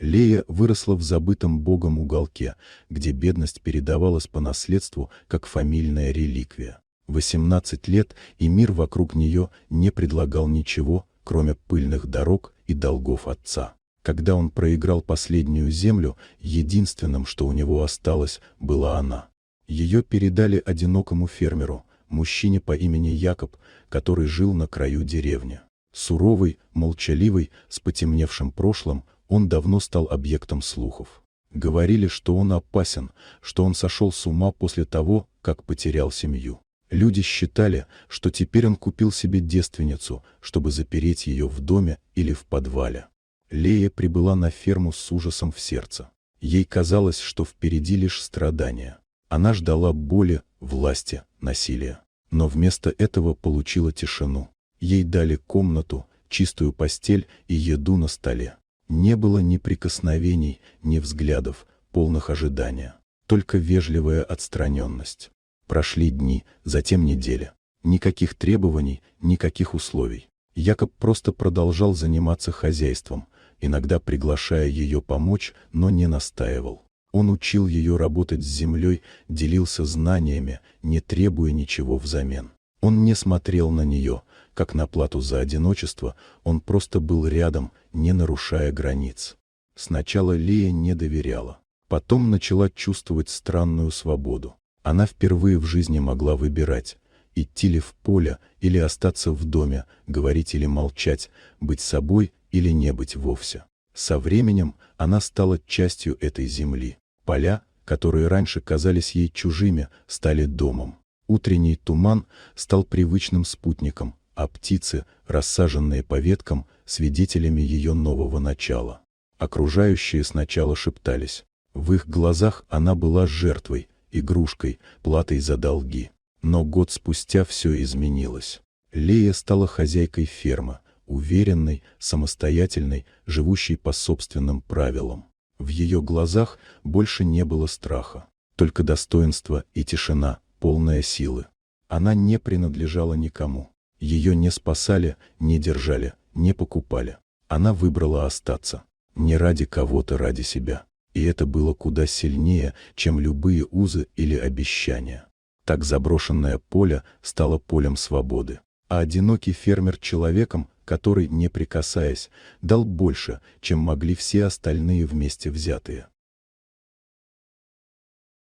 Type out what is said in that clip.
Лея выросла в забытом Богом уголке, где бедность передавалась по наследству как фамильная реликвия. 18 лет, и мир вокруг нее не предлагал ничего, кроме пыльных дорог и долгов отца. Когда он проиграл последнюю землю, единственным, что у него осталось, была она. Ее передали одинокому фермеру, мужчине по имени Якоб, который жил на краю деревни. Суровый, молчаливый, с потемневшим прошлым, он давно стал объектом слухов. Говорили, что он опасен, что он сошел с ума после того, как потерял семью. Люди считали, что теперь он купил себе девственницу, чтобы запереть ее в доме или в подвале. Лея прибыла на ферму с ужасом в сердце. Ей казалось, что впереди лишь страдания. Она ждала боли, власти, насилия. Но вместо этого получила тишину. Ей дали комнату, чистую постель и еду на столе. Не было ни прикосновений, ни взглядов, полных ожидания. Только вежливая отстраненность. Прошли дни, затем недели. Никаких требований, никаких условий. Якоб просто продолжал заниматься хозяйством, иногда приглашая ее помочь, но не настаивал. Он учил ее работать с землей, делился знаниями, не требуя ничего взамен. Он не смотрел на нее, как на плату за одиночество, он просто был рядом, не нарушая границ. Сначала Лея не доверяла, потом начала чувствовать странную свободу. Она впервые в жизни могла выбирать, идти ли в поле или остаться в доме, говорить или молчать, быть собой или не быть вовсе. Со временем она стала частью этой земли. Поля, которые раньше казались ей чужими, стали домом. Утренний туман стал привычным спутником, а птицы, рассаженные по веткам, свидетелями ее нового начала. Окружающие сначала шептались. В их глазах она была жертвой, игрушкой, платой за долги. Но год спустя все изменилось. Лея стала хозяйкой фермы, уверенной, самостоятельной, живущей по собственным правилам. В ее глазах больше не было страха, только достоинство и тишина, полная силы. Она не принадлежала никому. Ее не спасали, не держали, не покупали. Она выбрала остаться. Не ради кого-то, ради себя. И это было куда сильнее, чем любые узы или обещания. Так заброшенное поле стало полем свободы. А одинокий фермер человеком, который, не прикасаясь, дал больше, чем могли все остальные вместе взятые.